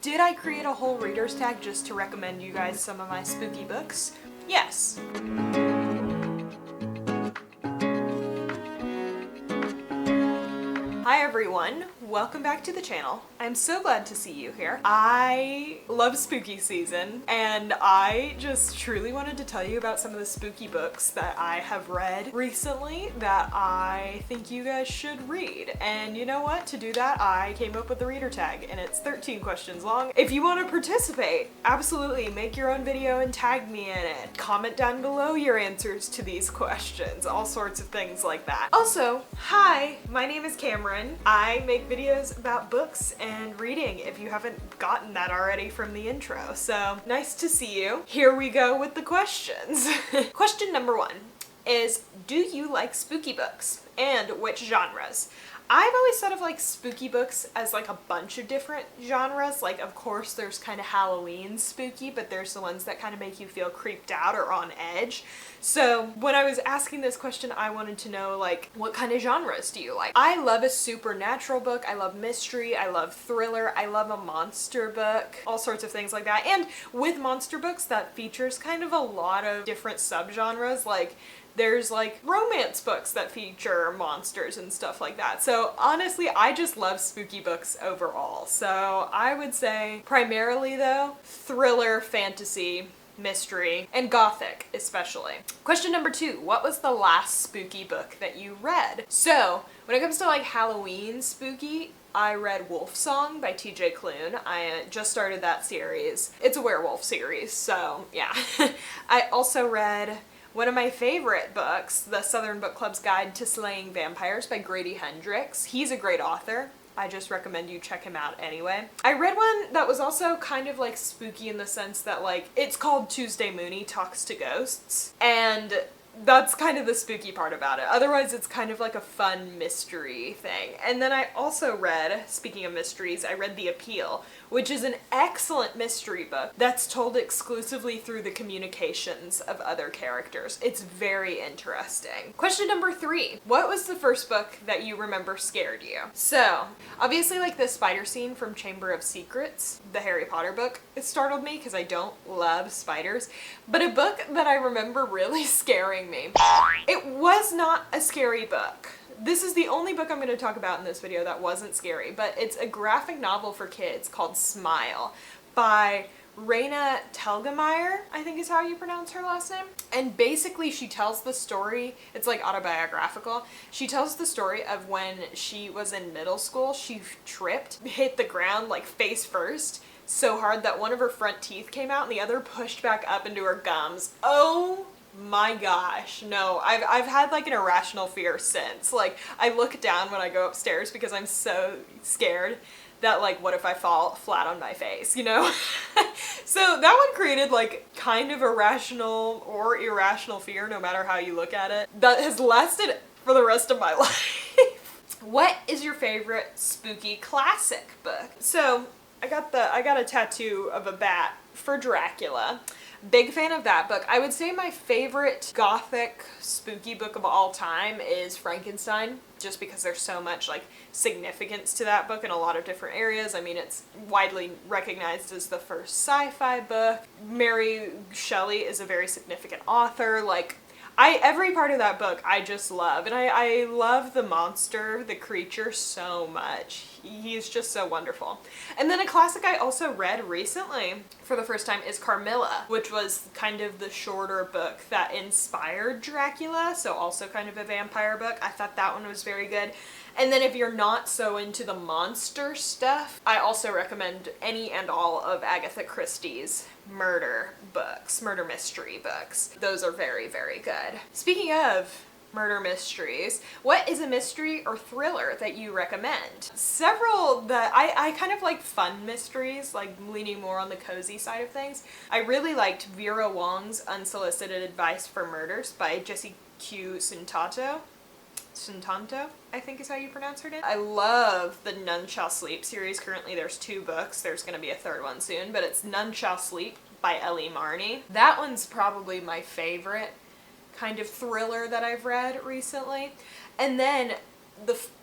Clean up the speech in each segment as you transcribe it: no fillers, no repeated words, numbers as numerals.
Did I create a whole reader's tag just to recommend you guys some of my spooky books? Yes. Hi everyone, welcome back to the channel. I'm so glad to see you here. I love spooky season and I just truly wanted to tell you about some of the spooky books that I have read recently that I think you guys should read. And you know what? To do that, I came up with the reader tag and it's 13 questions long. If you want to participate, absolutely make your own video and tag me in it. Comment down below your answers to these questions, all sorts of things like that. Also, hi, my name is Cameron. I make videos about books and reading if you haven't gotten that already from the intro. So nice to see you. Here we go with the questions. Question number 1 is, do you like spooky books and which genres? I've always thought of like spooky books as like a bunch of different genres. Like, of course there's kind of Halloween spooky, but there's the ones that kind of make you feel creeped out or on edge. So when I was asking this question, I wanted to know, like, what kind of genres do you like? I love a supernatural book. I love mystery. I love thriller. I love a monster book, all sorts of things like that. And with monster books, that features kind of a lot of different subgenres. Like, there's like romance books that feature monsters and stuff like that. So honestly, I just love spooky books overall. So I would say primarily though, thriller, fantasy, mystery, and gothic especially. Question number 2, what was the last spooky book that you read? So when it comes to like Halloween spooky, I read Wolf Song by TJ Klune. I just started that series. It's a werewolf series, so yeah. I also read one of my favorite books, The Southern Book Club's Guide to Slaying Vampires by Grady Hendrix. He's a great author. I just recommend you check him out anyway. I read one that was also kind of like spooky in the sense that like, it's called Tuesday Mooney Talks to Ghosts, and that's kind of the spooky part about it. Otherwise, it's kind of like a fun mystery thing. And then I also read, speaking of mysteries, I read The Appeal, which is an excellent mystery book that's told exclusively through the communications of other characters. It's very interesting. Question number 3, what was the first book that you remember scared you? So, obviously like the spider scene from Chamber of Secrets, the Harry Potter book, it startled me because I don't love spiders, but a book that I remember really scaring me. It was not a scary book. This is the only book I'm going to talk about in this video that wasn't scary, but it's a graphic novel for kids called Smile by Raina Telgemeier, I think is how you pronounce her last name. And basically she tells the story, it's like autobiographical, she tells the story of when she was in middle school, she tripped, hit the ground like face first, so hard that one of her front teeth came out and the other pushed back up into her gums. Oh my gosh, no, I've had like an irrational fear since. Like, I look down when I go upstairs because I'm so scared that like, what if I fall flat on my face, you know? So that one created like kind of irrational or irrational fear, no matter how you look at it, that has lasted for the rest of my life. What is your favorite spooky classic book? So I got a tattoo of a bat for Dracula. Big fan of that book. I would say my favorite gothic spooky book of all time is Frankenstein, just because there's so much like significance to that book in a lot of different areas. I mean, it's widely recognized as the first sci-fi book. Mary Shelley is a very significant author. Like, every part of that book I just love, and I love the monster, the creature, so much. He's just so wonderful. And then a classic I also read recently for the first time is Carmilla, which was kind of the shorter book that inspired Dracula, so also kind of a vampire book. I thought that one was very good. And then if you're not so into the monster stuff, I also recommend any and all of Agatha Christie's murder books, murder mystery books. Those are very, very good. Speaking of murder mysteries, what is a mystery or thriller that you recommend? Several that I kind of like fun mysteries, like leaning more on the cozy side of things. I really liked Vera Wong's Unsolicited Advice for Murders by Jessie Q. Suntanto, I think is how you pronounce her name. I love the None Shall Sleep series. Currently there's 2 books. There's going to be a 3rd one soon, but it's None Shall Sleep by Ellie Marney. That one's probably my favorite kind of thriller that I've read recently. And then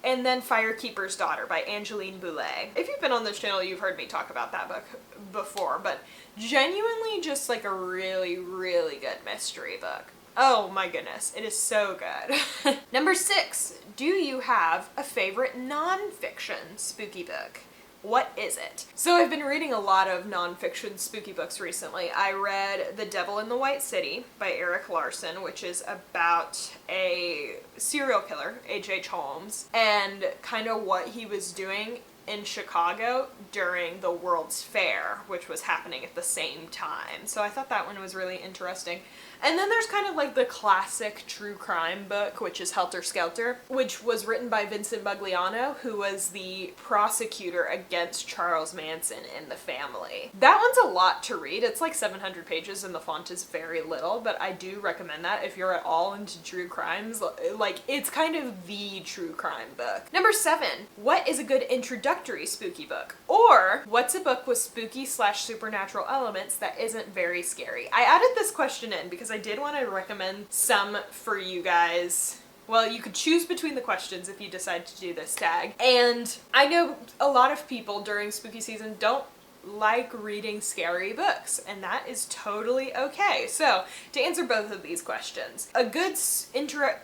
and then Firekeeper's Daughter by Angeline Boulet. If you've been on this channel, you've heard me talk about that book before, but genuinely just like a really, really good mystery book. Oh my goodness, it is so good. Number 6, do you have a favorite nonfiction spooky book? What is it? So I've been reading a lot of nonfiction spooky books recently. I read The Devil in the White City by Eric Larson, which is about a serial killer, H.H. Holmes, and kind of what he was doing in Chicago during the World's Fair, which was happening at the same time. So I thought that one was really interesting. And then there's kind of like the classic true crime book, which is Helter Skelter, which was written by Vincent Bugliano, who was the prosecutor against Charles Manson in The Family. That one's a lot to read. It's like 700 pages and the font is very little, but I do recommend that if you're at all into true crimes. Like, it's kind of the true crime book. Number 7, what is a good introductory spooky book? Or, what's a book with spooky/supernatural elements that isn't very scary? I added this question in because I did want to recommend some for you guys. Well, you could choose between the questions if you decide to do this tag. And I know a lot of people during spooky season don't like reading scary books, and that is totally okay. So, to answer both of these questions, a good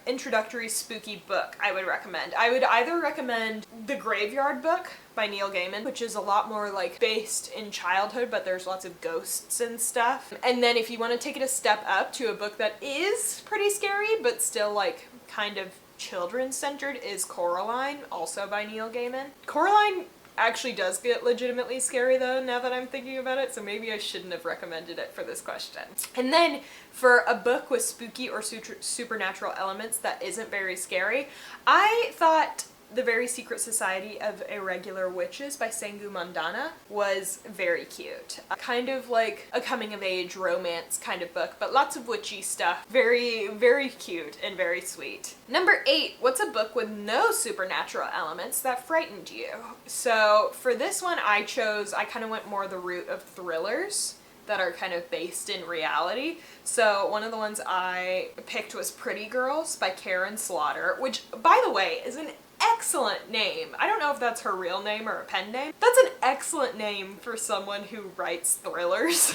introductory spooky book I would recommend. I would either recommend The Graveyard Book by Neil Gaiman, which is a lot more like based in childhood, but there's lots of ghosts and stuff. And then if you want to take it a step up to a book that is pretty scary, but still like kind of children-centered, is Coraline, also by Neil Gaiman. Coraline actually does get legitimately scary though, now that I'm thinking about it, so maybe I shouldn't have recommended it for this question. And then for a book with spooky or supernatural elements that isn't very scary, I thought The Very Secret Society of Irregular Witches by Sengu Mandana was very cute. Kind of like a coming-of-age romance kind of book, but lots of witchy stuff. Very, very cute and very sweet. Number 8, what's a book with no supernatural elements that frightened you? So for this one, I kind of went more the route of thrillers that are kind of based in reality. So one of the ones I picked was Pretty Girls by Karen Slaughter, which, by the way, is an excellent name. I don't know if that's her real name or a pen name. That's an excellent name for someone who writes thrillers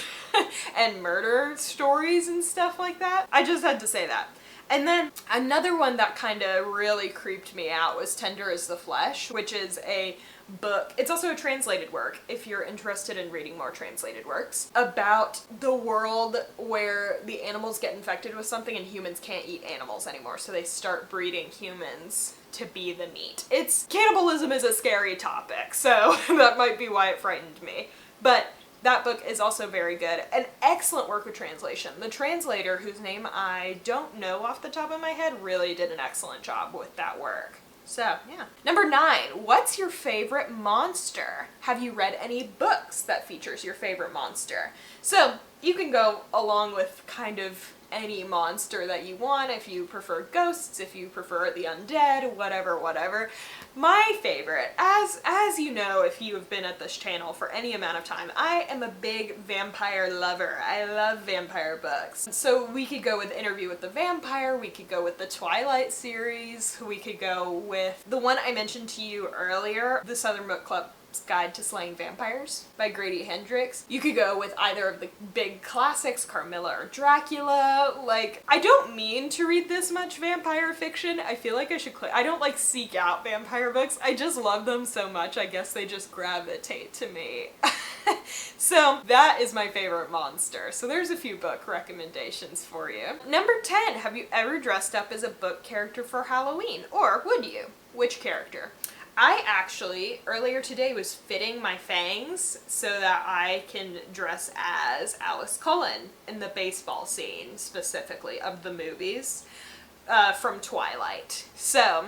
and murder stories and stuff like that. I just had to say that. And then another one that kind of really creeped me out was Tender as the Flesh, which is a book. It's also a translated work, if you're interested in reading more translated works, about the world where the animals get infected with something and humans can't eat animals anymore, so they start breeding humans to be the meat. Cannibalism is a scary topic, so that might be why it frightened me. But that book is also very good. An excellent work of translation. The translator, whose name I don't know off the top of my head, really did an excellent job with that work. So, yeah. Number 9, what's your favorite monster? Have you read any books that features your favorite monster? So, you can go along with kind of any monster that you want, if you prefer ghosts, if you prefer the undead, whatever. My favorite, as you know if you have been at this channel for any amount of time, I am a big vampire lover. I love vampire books. So we could go with Interview with the Vampire, we could go with the Twilight series, we could go with the one I mentioned to you earlier, The Southern Book Club Guide to Slaying Vampires by Grady Hendrix. You could go with either of the big classics, Carmilla or Dracula. Like, I don't mean to read this much vampire fiction. I feel like I should I don't like seek out vampire books. I just love them so much. I guess they just gravitate to me. So that is my favorite monster. So there's a few book recommendations for you. Number 10, have you ever dressed up as a book character for Halloween? Or would you? Which character? I actually, earlier today, was fitting my fangs so that I can dress as Alice Cullen in the baseball scene, specifically, of the movies from Twilight. So,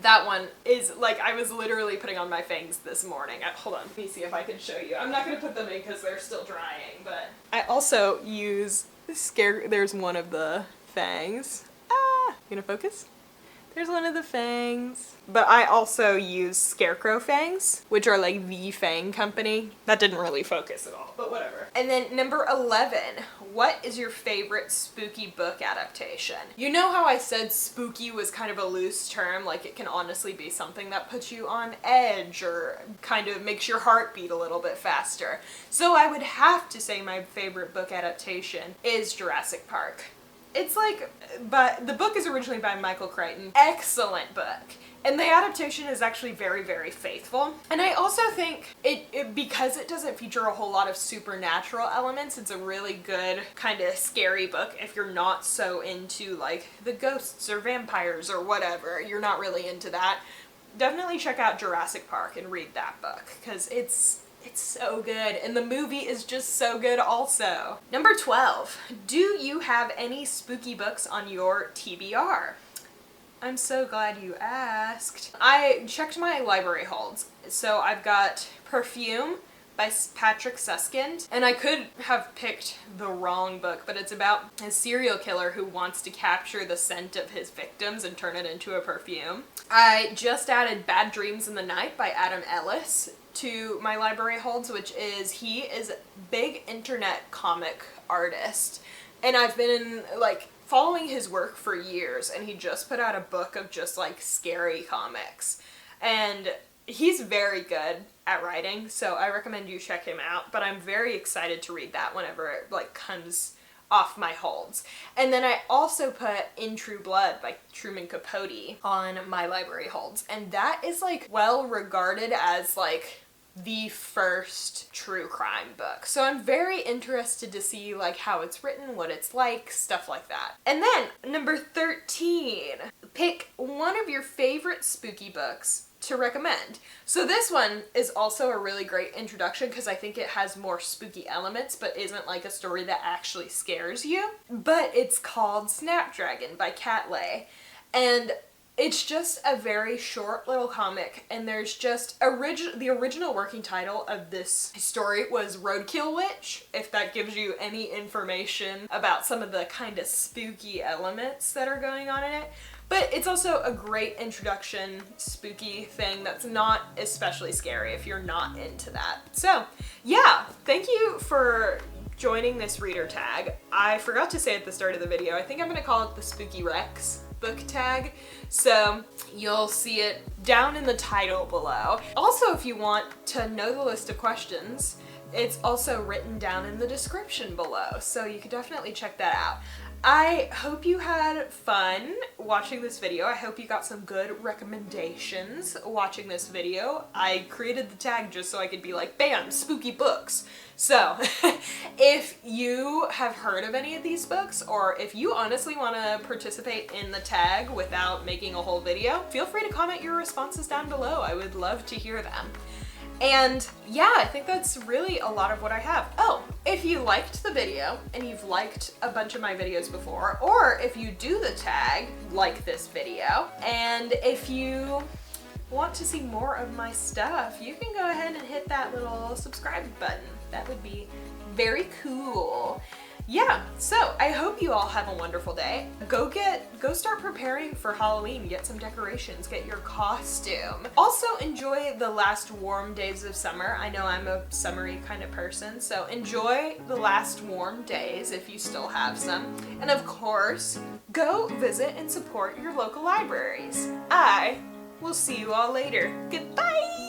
that one is, like, I was literally putting on my fangs this morning. Hold on, let me see if I can show you. I'm not going to put them in because they're still drying, but I also use there's one of the fangs. You gonna focus? There's one of the fangs. But I also use Scarecrow fangs, which are like the fang company. That didn't really focus at all, but whatever. And then number 11, what is your favorite spooky book adaptation? You know how I said spooky was kind of a loose term, like it can honestly be something that puts you on edge or kind of makes your heart beat a little bit faster. So I would have to say my favorite book adaptation is Jurassic Park. It's like, but the book is originally by Michael Crichton. Excellent book. And the adaptation is actually very, very faithful. And I also think because it doesn't feature a whole lot of supernatural elements, it's a really good kind of scary book if you're not so into like the ghosts or vampires or whatever. You're not really into that. Definitely check out Jurassic Park and read that book because it's so good, and the movie is just so good also. Number 12, do you have any spooky books on your TBR? I'm so glad you asked. I checked my library holds. So I've got Perfume by Patrick Suskind, and I could have picked the wrong book, but it's about a serial killer who wants to capture the scent of his victims and turn it into a perfume. I just added Bad Dreams in the Night by Adam Ellis to my library holds, which is, he is a big internet comic artist, and I've been like following his work for years, and he just put out a book of just like scary comics, and he's very good at writing, so I recommend you check him out. But I'm very excited to read that whenever it like comes off my holds. And then I also put In True Blood by Truman Capote on my library holds, and that is like well regarded as like the first true crime book. So I'm very interested to see like how it's written, what it's like, stuff like that. And then number 13, pick one of your favorite spooky books to recommend. So this one is also a really great introduction because I think it has more spooky elements but isn't like a story that actually scares you. But it's called Snapdragon by Kat Leigh, and it's just a very short little comic, and there's just the original working title of this story was Roadkill Witch, if that gives you any information about some of the kind of spooky elements that are going on in it. But it's also a great introduction spooky thing that's not especially scary if you're not into that. So yeah, thank you for joining this reader tag. I forgot to say at the start of the video, I think I'm gonna call it the Spooky Rex book tag, so you'll see it down in the title below. Also, if you want to know the list of questions, it's also written down in the description below, so you could definitely check that out. I hope you had fun watching this video. I hope you got some good recommendations watching this video. I created the tag just so I could be like, bam, spooky books. So if you have heard of any of these books, or if you honestly want to participate in the tag without making a whole video, feel free to comment your responses down below. I would love to hear them. And yeah, I think that's really a lot of what I have. Oh, if you liked the video and you've liked a bunch of my videos before, or if you do the tag, like this video, and if you want to see more of my stuff, you can go ahead and hit that little subscribe button. That would be very cool. Yeah, so I hope you all have a wonderful day. Go start preparing for Halloween, get some decorations, get your costume. Also enjoy the last warm days of summer. I know I'm a summery kind of person, so enjoy the last warm days if you still have some. And of course, go visit and support your local libraries. I will see you all later. Goodbye!